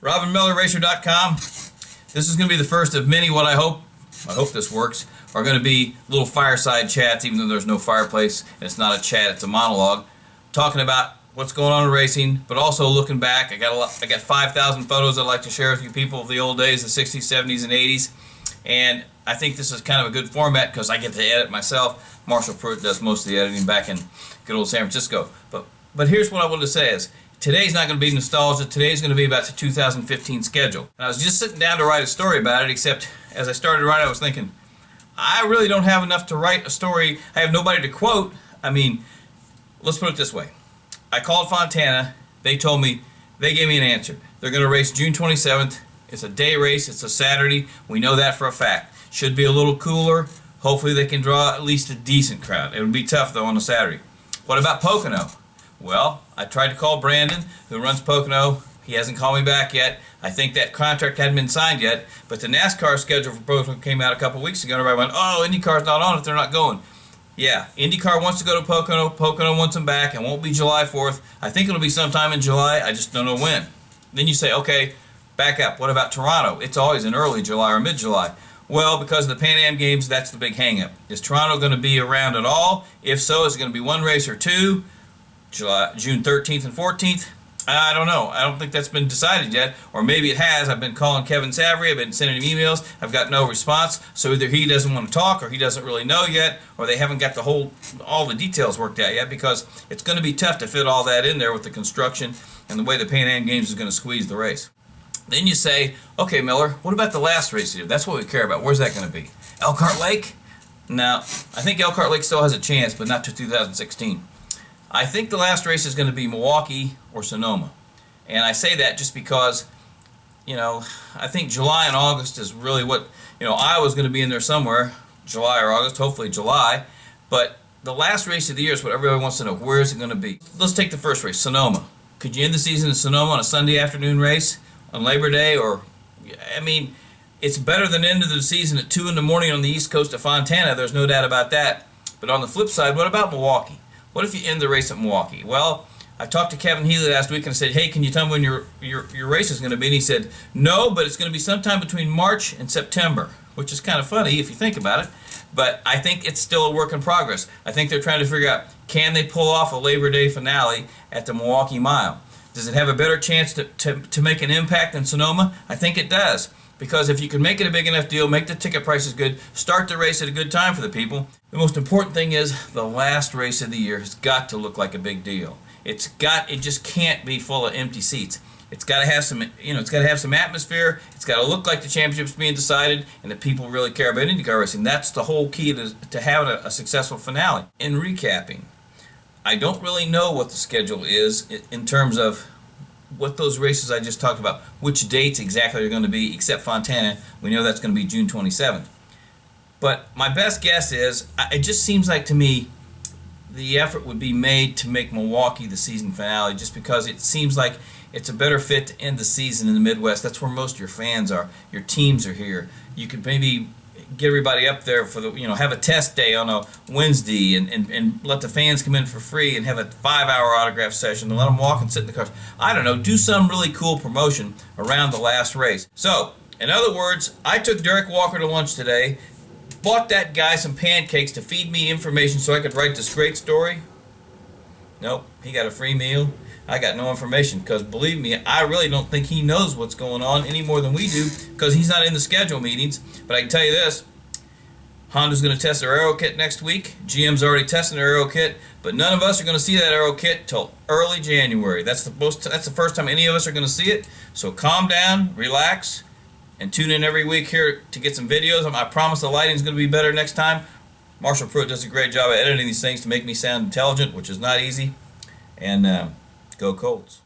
RobinMillerRacer.com. This is going to be the first of many what I hope this works, are going to be little fireside chats, even though there's no fireplace and it's not a chat, it's a monologue, talking about what's going on in racing, but also looking back. I got 5,000 photos I'd like to share with you people of the old days, the 60s, 70s, and 80s, and I think this is kind of a good format because I get to edit myself. Marshall Pruitt does most of the editing back in good old San Francisco. But here's what I wanted to say is, today's not going to be nostalgia. Today's going to be about the 2015 schedule. And I was just sitting down to write a story about it, except as I started writing, I was thinking, I really don't have enough to write a story. I have nobody to quote. I mean, let's put it this way. I called Fontana. They told me, they gave me an answer. They're going to race June 27th. It's a day race. It's a Saturday. We know that for a fact. Should be a little cooler. Hopefully they can draw at least a decent crowd. It would be tough, though, on a Saturday. What about Pocono? Well, I tried to call Brandon, who runs Pocono. He hasn't called me back yet. I think that contract hadn't been signed yet, but the NASCAR schedule for Pocono came out a couple weeks ago, and everybody went, oh, IndyCar's not on it, they're not going. Yeah, IndyCar wants to go to Pocono. Pocono wants them back. It won't be July 4th. I think it'll be sometime in July. I just don't know when. Then you say, okay, back up. What about Toronto? It's always in early July or mid-July. Well, because of the Pan Am Games, that's the big hang-up. Is Toronto going to be around at all? If so, is it going to be one race or two? June 13th and 14th? I don't know. I don't think that's been decided yet. Or maybe it has. I've been calling Kevin Savory. I've been sending him emails. I've got no response. So either he doesn't want to talk, or he doesn't really know yet, or they haven't got all the details worked out yet, because it's going to be tough to fit all that in there with the construction and the way the Pan Am Games is going to squeeze the race. Then you say, okay, Miller, what about the last race here? That's what we care about. Where's that going to be? Elkhart Lake? No, I think Elkhart Lake still has a chance, but not to 2016. I think the last race is going to be Milwaukee or Sonoma. And I say that just because, I think July and August is really what, Iowa's going to be in there somewhere, July or August, hopefully July. But the last race of the year is what everybody wants to know. Where is it going to be? Let's take the first race, Sonoma. Could you end the season in Sonoma on a Sunday afternoon race on Labor Day? It's better than end of the season at 2 in the morning on the east coast of Fontana. There's no doubt about that. But on the flip side, what about Milwaukee? What if you end the race at Milwaukee? Well, I talked to Kevin Healy last week and I said, hey, can you tell me when your race is going to be? And he said, no, but it's going to be sometime between March and September, which is kind of funny if you think about it. But I think it's still a work in progress. I think they're trying to figure out, can they pull off a Labor Day finale at the Milwaukee Mile? Does it have a better chance to make an impact than Sonoma? I think it does. Because if you can make it a big enough deal, make the ticket prices good, start the race at a good time for the people, the most important thing is the last race of the year has got to look like a big deal. It just can't be full of empty seats. It's got to have some, it's got to have some atmosphere. It's got to look like the championship's being decided and that people really care about IndyCar racing. That's the whole key to having a successful finale. In recapping, I don't really know what the schedule is in terms of what those races I just talked about, which dates exactly are going to be, except Fontana. We know that's going to be June 27th. But my best guess is, it just seems like to me the effort would be made to make Milwaukee the season finale, just because it seems like it's a better fit to end the season in the Midwest. That's where most of your fans are. Your teams are here. You could maybe get everybody up there for the, have a test day on a Wednesday and let the fans come in for free and have a 5-hour autograph session and let them walk and sit in the cars. I don't know, do some really cool promotion around the last race. So, in other words, I took Derek Walker to lunch today, bought that guy some pancakes to feed me information so I could write this great story. Nope, he got a free meal. I got no information because, believe me, I really don't think he knows what's going on any more than we do because he's not in the schedule meetings. But I can tell you this, Honda's going to test their aero kit next week. GM's already testing their aero kit, but none of us are going to see that aero kit till early January. That's the first time any of us are going to see it. So calm down, relax, and tune in every week here to get some videos. I promise the lighting's going to be better next time. Marshall Pruitt does a great job of editing these things to make me sound intelligent, which is not easy. And go Colts.